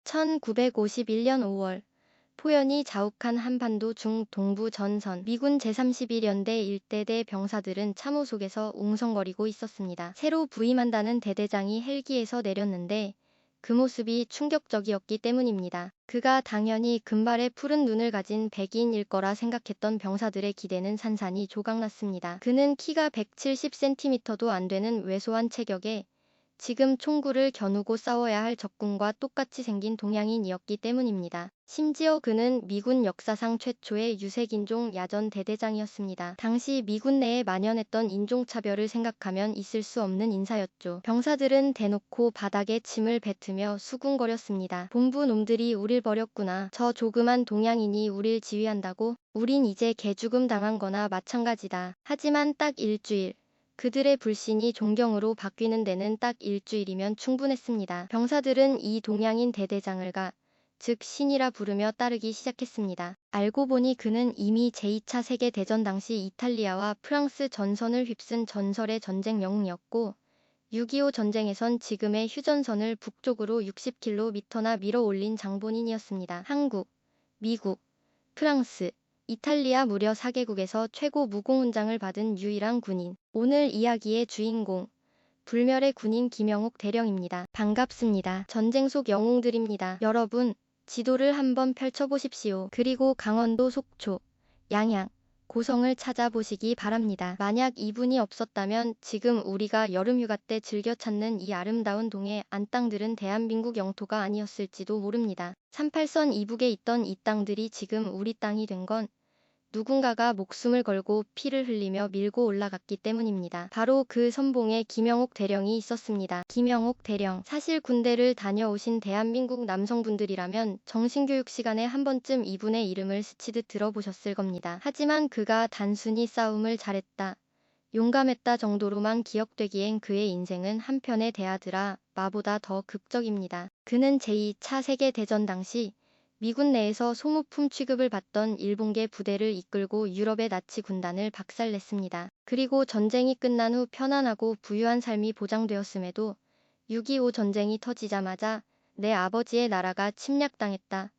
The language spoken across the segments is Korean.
1951년 5월 포연이 자욱한 한반도 중동부 전선 미군 제31연대 일대대 병사들은 참호 속에서 웅성거리고 있었습니다. 새로 부임한다는 대대장이 헬기에서 내렸는데 그 모습이 충격적이었기 때문입니다. 그가 당연히 금발의 푸른 눈을 가진 백인일 거라 생각했던 병사들의 기대는 산산이 조각났습니다. 그는 키가 170cm도 안 되는 왜소한 체격에 지금 총구를 겨누고 싸워야 할 적군과 똑같이 생긴 동양인이었기 때문입니다. 심지어 그는 미군 역사상 최초의 유색인종 야전 대대장이었습니다. 당시 미군 내에 만연했던 인종차별을 생각하면 있을 수 없는 인사였죠. 병사들은 대놓고 바닥에 침을 뱉으며 수군거렸습니다. 본부 놈들이 우릴 버렸구나. 저 조그만 동양인이 우릴 지휘한다고? 우린 이제 개죽음 당한 거나 마찬가지다. 하지만 딱 일주일. 그들의 불신이 존경으로 바뀌는 데는 딱 일주일이면 충분했습니다. 병사들은 이 동양인 대대장을 즉 신이라 부르며 따르기 시작했습니다. 알고 보니 그는 이미 제2차 세계대전 당시 이탈리아와 프랑스 전선을 휩쓴 전설의 전쟁 영웅이었고 6.25 전쟁에선 지금의 휴전선을 북쪽으로 60km나 밀어 올린 장본인이었습니다. 한국, 미국, 프랑스, 이탈리아 무려 4개국에서 최고 무공훈장을 받은 유일한 군인. 오늘 이야기의 주인공. 불멸의 군인 김영옥 대령입니다. 반갑습니다. 전쟁 속 영웅들입니다. 여러분, 지도를 한번 펼쳐보십시오. 그리고 강원도 속초, 양양, 고성을 찾아보시기 바랍니다. 만약 이분이 없었다면 지금 우리가 여름휴가 때 즐겨 찾는 이 아름다운 동해 안땅들은 대한민국 영토가 아니었을지도 모릅니다. 38선 이북에 있던 이 땅들이 지금 우리 땅이 된 건 누군가가 목숨을 걸고 피를 흘리며 밀고 올라갔기 때문입니다. 바로 그 선봉에 김영옥 대령이 있었습니다. 김영옥 대령. 사실 군대를 다녀오신 대한민국 남성분들이라면 정신교육 시간에 한 번쯤 이분의 이름을 스치듯 들어보셨을 겁니다. 하지만 그가 단순히 싸움을 잘했다, 용감했다 정도로만 기억되기엔 그의 인생은 한편의 대하드라마보다 더 극적입니다. 그는 제2차 세계대전 당시 미군 내에서 소모품 취급을 받던 일본계 부대를 이끌고 유럽의 나치 군단을 박살냈습니다. 그리고 전쟁이 끝난 후 편안하고 부유한 삶이 보장되었음에도 6.25 전쟁이 터지자마자 내 아버지의 나라가 침략당했다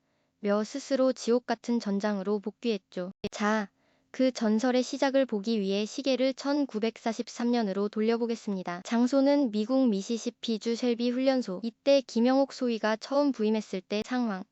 며 스스로 지옥 같은 전장으로 복귀했죠. 자, 그 전설의 시작을 보기 위해 시계를 1943년으로 돌려보겠습니다. 장소는 미국 미시시피주 쉘비 훈련소. 이때 김영옥 소위가 처음 부임했을 때 상황.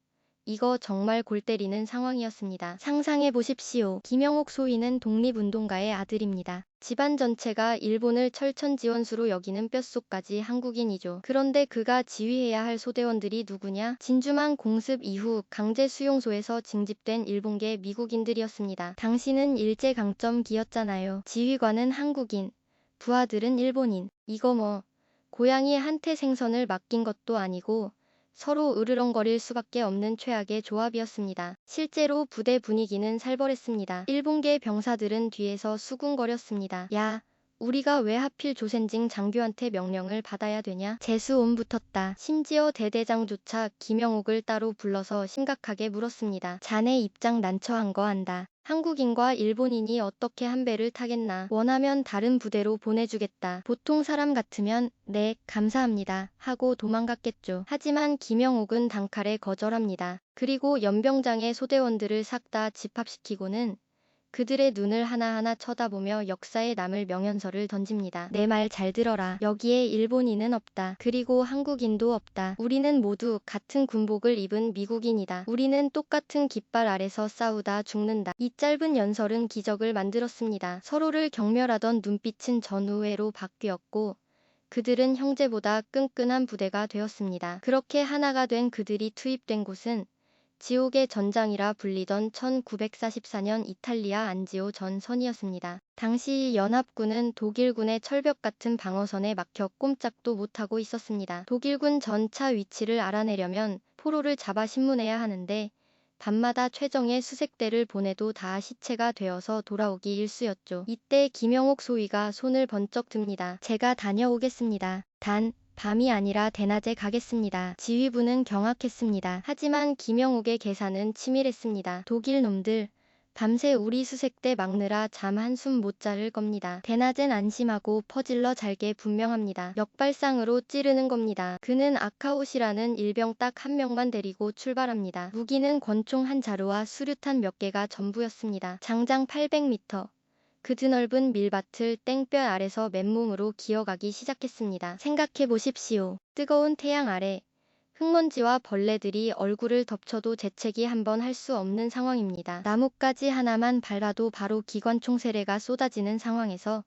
이거 정말 골 때리는 상황이었습니다. 상상해 보십시오. 김영옥 소위는 독립운동가의 아들입니다. 집안 전체가 일본을 철천지원수로 여기는 뼛속까지 한국인이죠. 그런데 그가 지휘해야 할 소대원들이 누구냐? 진주만 공습 이후 강제 수용소에서 징집된 일본계 미국인들이었습니다. 당시는 일제강점기였잖아요. 지휘관은 한국인, 부하들은 일본인. 이거 뭐 고양이 한테 생선을 맡긴 것도 아니고 서로 으르렁거릴 수밖에 없는 최악의 조합이었습니다. 실제로 부대 분위기는 살벌했습니다. 일본계 병사들은 뒤에서 수군거렸습니다. 야, 우리가 왜 하필 조센징 장교한테 명령을 받아야 되냐? 재수옴 붙었다. 심지어 대대장조차 김영옥을 따로 불러서 심각하게 물었습니다. 자네 입장 난처한 거 안다. 한국인과 일본인이 어떻게 한 배를 타겠나? 원하면 다른 부대로 보내주겠다. 보통 사람 같으면 네, 감사합니다 하고 도망갔겠죠. 하지만 김영옥은 단칼에 거절합니다. 그리고 연병장의 소대원들을 싹 다 집합시키고는 그들의 눈을 하나하나 쳐다보며 역사에 남을 명연설을 던집니다. 내 말 잘 들어라. 여기에 일본인은 없다. 그리고 한국인도 없다. 우리는 모두 같은 군복을 입은 미국인이다. 우리는 똑같은 깃발 아래서 싸우다 죽는다. 이 짧은 연설은 기적을 만들었습니다. 서로를 경멸하던 눈빛은 전우회로 바뀌었고 그들은 형제보다 끈끈한 부대가 되었습니다. 그렇게 하나가 된 그들이 투입된 곳은 지옥의 전장이라 불리던 1944년 이탈리아 안지오 전선이었습니다. 당시 연합군은 독일군의 철벽 같은 방어선에 막혀 꼼짝도 못하고 있었습니다. 독일군 전차 위치를 알아내려면 포로를 잡아 신문해야 하는데 밤마다 최정예 수색대를 보내도 다 시체가 되어서 돌아오기 일쑤였죠. 이때 김영옥 소위가 손을 번쩍 듭니다. 제가 다녀오겠습니다. 단 밤이 아니라 대낮에 가겠습니다. 지휘부는 경악했습니다. 하지만 김영옥의 계산은 치밀했습니다. 독일 놈들, 밤새 우리 수색대 막느라 잠 한숨 못 자를 겁니다. 대낮엔 안심하고 퍼질러 잘게 분명합니다. 역발상으로 찌르는 겁니다. 그는 아카옷이라는 일병 딱 한 명만 데리고 출발합니다. 무기는 권총 한 자루와 수류탄 몇 개가 전부였습니다. 장장 800m. 그 드넓은 밀밭을 땡볕 아래서 맨몸으로 기어가기 시작했습니다. 생각해 보십시오. 뜨거운 태양 아래 흙먼지와 벌레들이 얼굴을 덮쳐도 재채기 한번 할 수 없는 상황입니다. 나뭇가지 하나만 밟아도 바로 기관총 세례가 쏟아지는 상황에서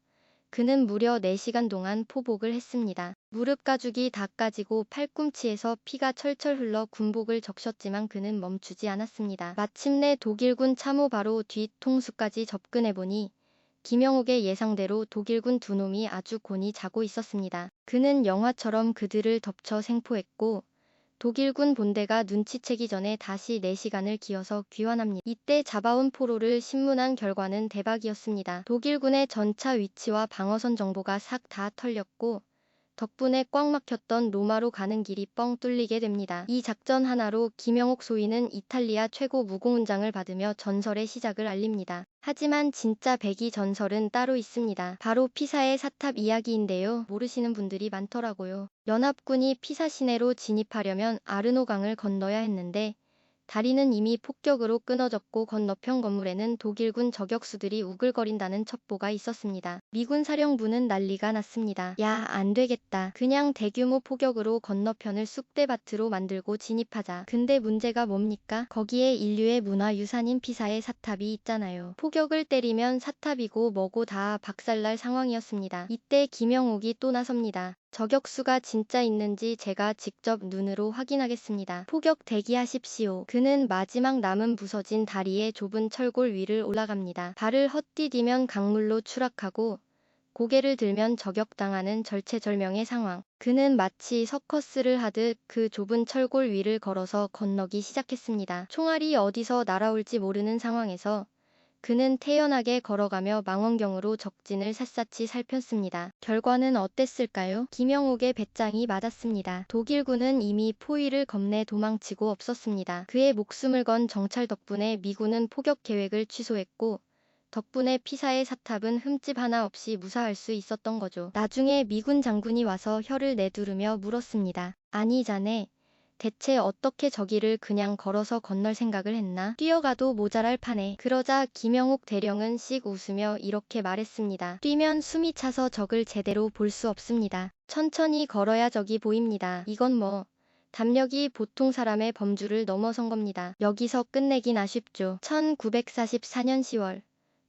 그는 무려 4시간 동안 포복을 했습니다. 무릎 가죽이 다 까지고 팔꿈치에서 피가 철철 흘러 군복을 적셨지만 그는 멈추지 않았습니다. 마침내 독일군 참호 바로 뒤통수까지 접근해보니 김영옥의 예상대로 독일군 두 놈이 아주 곤히 자고 있었습니다. 그는 영화처럼 그들을 덮쳐 생포했고 독일군 본대가 눈치채기 전에 다시 4시간을 기어서 귀환합니다. 이때 잡아온 포로를 신문한 결과는 대박이었습니다. 독일군의 전차 위치와 방어선 정보가 싹 다 털렸고 덕분에 꽉 막혔던 로마로 가는 길이 뻥 뚫리게 됩니다. 이 작전 하나로 김영옥 소위는 이탈리아 최고 무공훈장을 받으며 전설의 시작을 알립니다. 하지만 진짜 백이 전설은 따로 있습니다. 바로 피사의 사탑 이야기인데요. 모르시는 분들이 많더라고요. 연합군이 피사 시내로 진입하려면 아르노강을 건너야 했는데 다리는 이미 폭격으로 끊어졌고 건너편 건물에는 독일군 저격수들이 우글거린다는 첩보가 있었습니다. 미군 사령부는 난리가 났습니다. 야, 안 되겠다. 그냥 대규모 포격으로 건너편을 쑥대밭으로 만들고 진입하자. 근데 문제가 뭡니까? 거기에 인류의 문화유산인 피사의 사탑이 있잖아요. 포격을 때리면 사탑이고 뭐고 다 박살날 상황이었습니다. 이때 김영옥이 또 나섭니다. 저격수가 진짜 있는지 제가 직접 눈으로 확인하겠습니다. 포격 대기하십시오. 그는 마지막 남은 부서진 다리의 좁은 철골 위를 올라갑니다. 발을 헛디디면 강물로 추락하고 고개를 들면 저격당하는 절체절명의 상황. 그는 마치 서커스를 하듯 그 좁은 철골 위를 걸어서 건너기 시작했습니다. 총알이 어디서 날아올지 모르는 상황에서 그는 태연하게 걸어가며 망원경으로 적진을 샅샅이 살폈습니다. 결과는 어땠을까요? 김영옥의 배짱이 맞았습니다. 독일군은 이미 포위를 겁내 도망치고 없었습니다. 그의 목숨을 건 정찰 덕분에 미군은 포격 계획을 취소했고 덕분에 피사의 사탑은 흠집 하나 없이 무사할 수 있었던 거죠. 나중에 미군 장군이 와서 혀를 내두르며 물었습니다. 아니 자네 대체 어떻게 저기를 그냥 걸어서 건널 생각을 했나? 뛰어가도 모자랄 판에. 그러자 김영옥 대령은 씩 웃으며 이렇게 말했습니다. 뛰면 숨이 차서 적을 제대로 볼 수 없습니다. 천천히 걸어야 적이 보입니다. 이건 뭐 담력이 보통 사람의 범주를 넘어선 겁니다. 여기서 끝내긴 아쉽죠. 1944년 10월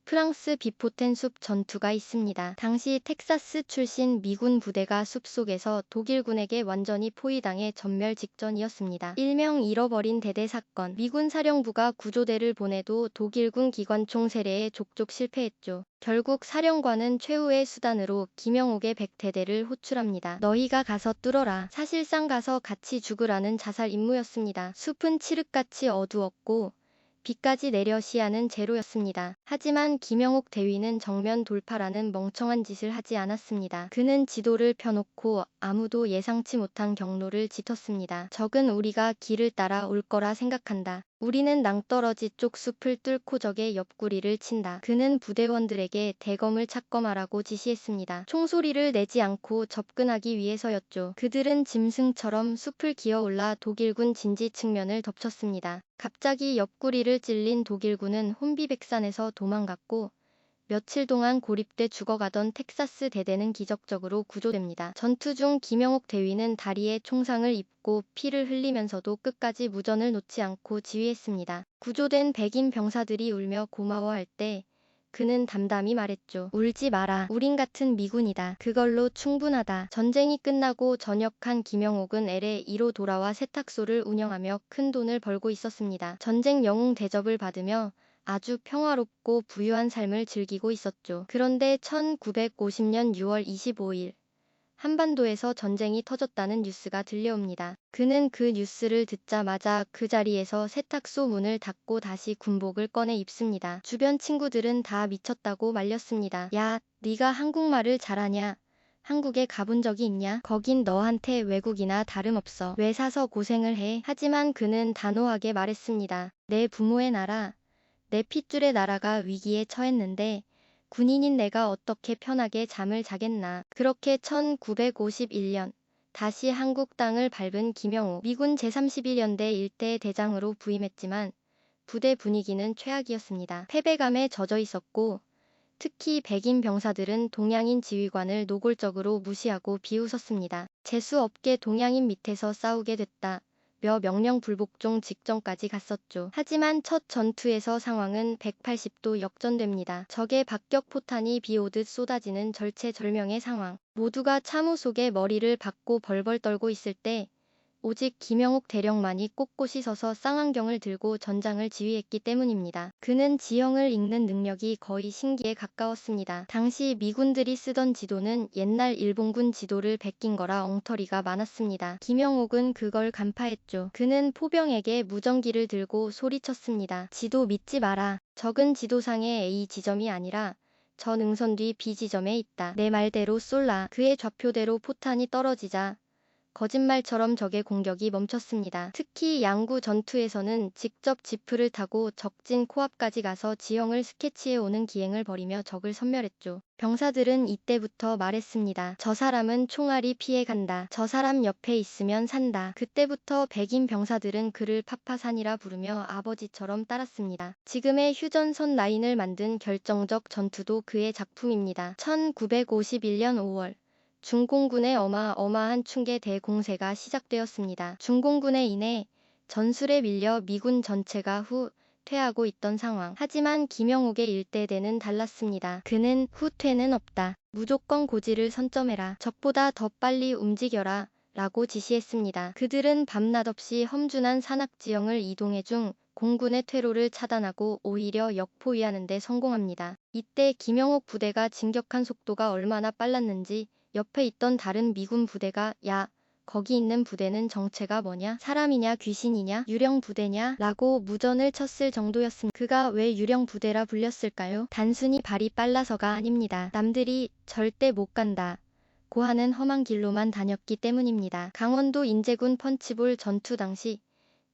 프랑스 비포텐 숲 전투가 있습니다. 당시 텍사스 출신 미군 부대가 숲속에서 독일군에게 완전히 포위당해 전멸 직전이었습니다. 일명 잃어버린 대대 사건. 미군 사령부가 구조대를 보내도 독일군 기관총 세례에 족족 실패했죠. 결국 사령관은 최후의 수단으로 김영옥의 백대대를 호출합니다. 너희가 가서 뚫어라. 사실상 가서 같이 죽으라는 자살 임무였습니다. 숲은 칠흑같이 어두웠고 비까지 내려 시야는 제로였습니다. 하지만 김영옥 대위는 정면 돌파라는 멍청한 짓을 하지 않았습니다. 그는 지도를 펴놓고 아무도 예상치 못한 경로를 짙었습니다. 적은 우리가 길을 따라 올 거라 생각한다. 우리는 낭떠러지 쪽 숲을 뚫고 적의 옆구리를 친다. 그는 부대원들에게 대검을 착검하라고 지시했습니다. 총소리를 내지 않고 접근하기 위해서였죠. 그들은 짐승처럼 숲을 기어올라 독일군 진지 측면을 덮쳤습니다. 갑자기 옆구리를 찔린 독일군은 혼비백산에서 도망갔고 며칠 동안 고립돼 죽어가던 텍사스 대대는 기적적으로 구조됩니다. 전투 중 김영옥 대위는 다리에 총상을 입고 피를 흘리면서도 끝까지 무전을 놓지 않고 지휘했습니다. 구조된 백인 병사들이 울며 고마워할 때 그는 담담히 말했죠. 울지 마라. 우린 같은 미군이다. 그걸로 충분하다. 전쟁이 끝나고 전역한 김영옥은 LA로 돌아와 세탁소를 운영하며 큰 돈을 벌고 있었습니다. 전쟁 영웅 대접을 받으며 아주 평화롭고 부유한 삶을 즐기고 있었죠. 그런데 1950년 6월 25일 한반도에서 전쟁이 터졌다는 뉴스가 들려옵니다. 그는 그 뉴스를 듣자마자 그 자리에서 세탁소 문을 닫고 다시 군복을 꺼내 입습니다. 주변 친구들은 다 미쳤다고 말렸습니다. 야, 네가 한국말을 잘하냐? 한국에 가본 적이 있냐? 거긴 너한테 외국이나 다름없어. 왜 사서 고생을 해? 하지만 그는 단호하게 말했습니다. 내 부모의 나라 내 핏줄의 나라가 위기에 처했는데 군인인 내가 어떻게 편하게 잠을 자겠나. 그렇게 1951년 다시 한국 땅을 밟은 김영욱. 미군 제31연대 일대 대장으로 부임했지만 부대 분위기는 최악이었습니다. 패배감에 젖어 있었고 특히 백인 병사들은 동양인 지휘관을 노골적으로 무시하고 비웃었습니다. 재수 없게 동양인 밑에서 싸우게 됐다 며 명령 불복종 직전까지 갔었죠. 하지만 첫 전투에서 상황은 180도 역전됩니다. 적의 박격 포탄이 비 오듯 쏟아지는 절체절명의 상황. 모두가 참호 속에 머리를 박고 벌벌 떨고 있을 때 오직 김영욱 대령만이 꼿꼿이 서서 쌍안경을 들고 전장을 지휘했기 때문입니다. 그는 지형을 읽는 능력이 거의 신기에 가까웠습니다. 당시 미군들이 쓰던 지도는 옛날 일본군 지도를 베낀 거라 엉터리가 많았습니다. 김영욱은 그걸 간파했죠. 그는 포병에게 무전기를 들고 소리쳤습니다. 지도 믿지 마라. 적은 지도상의 A 지점이 아니라 저 능선 뒤 B 지점에 있다. 내 말대로 쏠라. 그의 좌표대로 포탄이 떨어지자 거짓말처럼 적의 공격이 멈췄습니다. 특히 양구 전투에서는 직접 지프를 타고 적진 코앞까지 가서 지형을 스케치해오는 기행을 벌이며 적을 섬멸했죠. 병사들은 이때부터 말했습니다. 저 사람은 총알이 피해간다. 저 사람 옆에 있으면 산다. 그때부터 백인 병사들은 그를 파파산이라 부르며 아버지처럼 따랐습니다. 지금의 휴전선 라인을 만든 결정적 전투도 그의 작품입니다. 1951년 5월 중공군의 어마어마한 충계 대공세가 시작되었습니다. 중공군에 인해 전술에 밀려 미군 전체가 후퇴하고 있던 상황. 하지만 김영욱의 일대대는 달랐습니다. 그는 후퇴는 없다. 무조건 고지를 선점해라. 적보다 더 빨리 움직여라. 라고 지시했습니다. 그들은 밤낮 없이 험준한 산악지형을 이동해 중 공군의 퇴로를 차단하고 오히려 역포위하는 데 성공합니다. 이때 김영욱 부대가 진격한 속도가 얼마나 빨랐는지 옆에 있던 다른 미군 부대가 야, 거기 있는 부대는 정체가 뭐냐? 사람이냐 귀신이냐? 유령 부대냐? 라고 무전을 쳤을 정도였습니다. 그가 왜 유령 부대라 불렸을까요? 단순히 발이 빨라서가 아닙니다. 남들이 절대 못 간다 고 하는 험한 길로만 다녔기 때문입니다. 강원도 인제군 펀치볼 전투 당시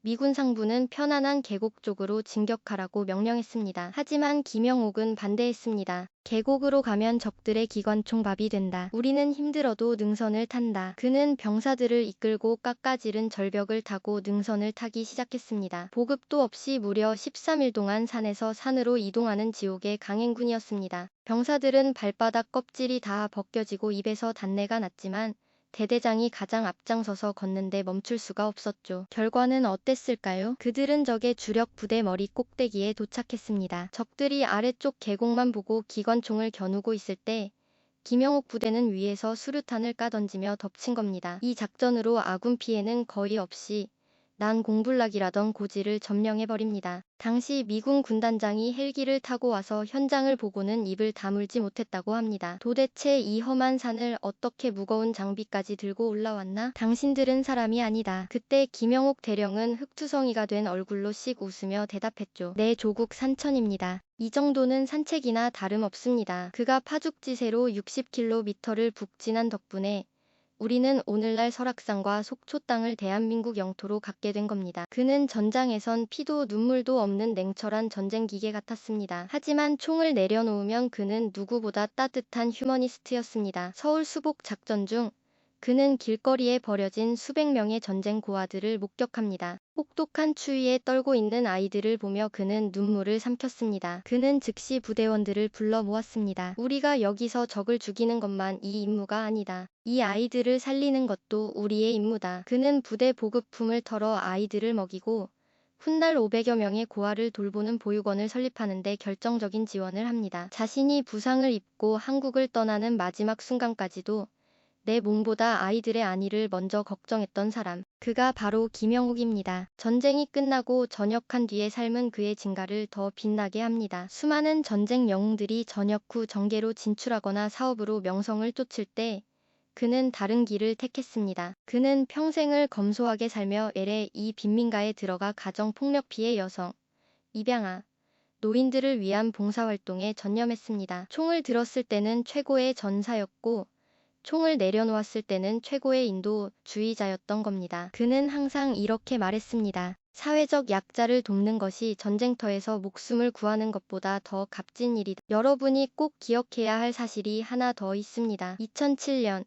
미군 상부는 편안한 계곡 쪽으로 진격하라고 명령했습니다. 하지만 김영욱은 반대했습니다. 계곡으로 가면 적들의 기관총밥이 된다. 우리는 힘들어도 능선을 탄다. 그는 병사들을 이끌고 깎아지른 절벽을 타고 능선을 타기 시작했습니다. 보급도 없이 무려 13일 동안 산에서 산으로 이동하는 지옥의 강행군이었습니다. 병사들은 발바닥 껍질이 다 벗겨지고 입에서 단내가 났지만 대대장이 가장 앞장서서 걷는데 멈출 수가 없었죠. 결과는 어땠을까요? 그들은 적의 주력 부대 머리 꼭대기에 도착했습니다. 적들이 아래쪽 계곡만 보고 기관총을 겨누고 있을 때 김영욱 부대는 위에서 수류탄을 까던지며 덮친 겁니다. 이 작전으로 아군 피해는 거의 없이 난공불락이라던 고지를 점령해버립니다. 당시 미군 군단장이 헬기를 타고 와서 현장을 보고는 입을 다물지 못했다고 합니다. 도대체 이 험한 산을 어떻게 무거운 장비까지 들고 올라왔나? 당신들은 사람이 아니다. 그때 김영욱 대령은 흑투성이가 된 얼굴로 씩 웃으며 대답했죠. 내 조국 산천입니다. 이 정도는 산책이나 다름없습니다. 그가 파죽지세로 60km를 북진한 덕분에 우리는 오늘날 설악산과 속초 땅을 대한민국 영토로 갖게 된 겁니다. 그는 전장에선 피도 눈물도 없는 냉철한 전쟁 기계 같았습니다. 하지만 총을 내려놓으면 그는 누구보다 따뜻한 휴머니스트였습니다. 서울 수복 작전 중 그는 길거리에 버려진 수백 명의 전쟁 고아들을 목격합니다. 혹독한 추위에 떨고 있는 아이들을 보며 그는 눈물을 삼켰습니다. 그는 즉시 부대원들을 불러 모았습니다. 우리가 여기서 적을 죽이는 것만 이 임무가 아니다. 이 아이들을 살리는 것도 우리의 임무다. 그는 부대 보급품을 털어 아이들을 먹이고 훗날 500여 명의 고아를 돌보는 보육원을 설립하는 데 결정적인 지원을 합니다. 자신이 부상을 입고 한국을 떠나는 마지막 순간까지도 내 몸보다 아이들의 안위를 먼저 걱정했던 사람. 그가 바로 김영욱입니다. 전쟁이 끝나고 전역한 뒤의 삶은 그의 진가를 더 빛나게 합니다. 수많은 전쟁 영웅들이 전역 후 정계로 진출하거나 사업으로 명성을 쫓을 때 그는 다른 길을 택했습니다. 그는 평생을 검소하게 살며 LA 이 빈민가에 들어가 가정폭력 피해 여성, 입양아, 노인들을 위한 봉사활동에 전념했습니다. 총을 들었을 때는 최고의 전사였고 총을 내려놓았을 때는 최고의 인도주의자였던 겁니다. 그는 항상 이렇게 말했습니다. 사회적 약자를 돕는 것이 전쟁터에서 목숨을 구하는 것보다 더 값진 일이다. 여러분이 꼭 기억해야 할 사실이 하나 더 있습니다. 2007년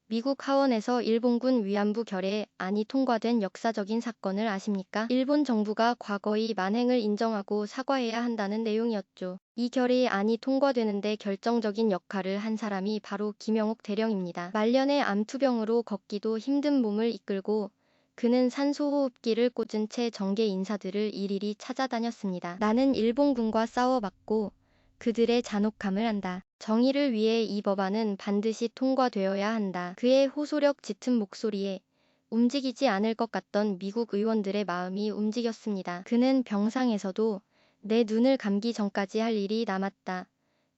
미국 하원에서 일본군 위안부 결의안이 통과된 역사적인 사건을 아십니까? 일본 정부가 과거의 만행을 인정하고 사과해야 한다는 내용이었죠. 이 결의안이 통과되는데 결정적인 역할을 한 사람이 바로 김영옥 대령입니다. 말년에 암투병으로 걷기도 힘든 몸을 이끌고 그는 산소호흡기를 꽂은 채 정계 인사들을 일일이 찾아다녔습니다. 나는 일본군과 싸워봤고 그들의 잔혹함을 안다. 정의를 위해 이 법안은 반드시 통과되어야 한다. 그의 호소력 짙은 목소리에 움직이지 않을 것 같던 미국 의원들의 마음이 움직였습니다. 그는 병상에서도 내 눈을 감기 전까지 할 일이 남았다.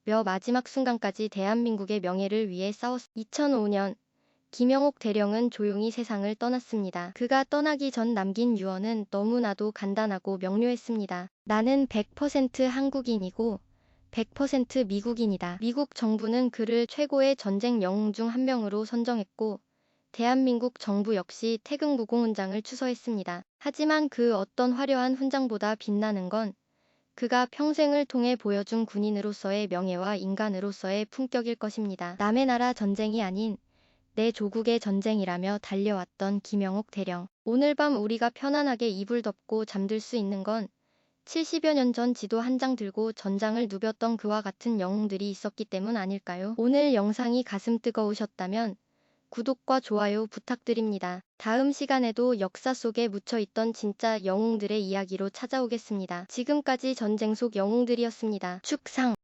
며 마지막 순간까지 대한민국의 명예를 위해 싸웠습니다. 2005년 김영옥 대령은 조용히 세상을 떠났습니다. 그가 떠나기 전 남긴 유언은 너무나도 간단하고 명료했습니다. 나는 100% 한국인이고 100% 미국인이다. 미국 정부는 그를 최고의 전쟁 영웅 중 한 명으로 선정했고 대한민국 정부 역시 태극무공훈장을 추서했습니다. 하지만 그 어떤 화려한 훈장보다 빛나는 건 그가 평생을 통해 보여준 군인으로서의 명예와 인간으로서의 품격일 것입니다. 남의 나라 전쟁이 아닌 내 조국의 전쟁이라며 달려왔던 김영옥 대령. 오늘 밤 우리가 편안하게 이불 덮고 잠들 수 있는 건 70여 년 전 지도 한 장 들고 전장을 누볐던 그와 같은 영웅들이 있었기 때문 아닐까요? 오늘 영상이 가슴 뜨거우셨다면 구독과 좋아요 부탁드립니다. 다음 시간에도 역사 속에 묻혀있던 진짜 영웅들의 이야기로 찾아오겠습니다. 지금까지 전쟁 속 영웅들이었습니다. 축상!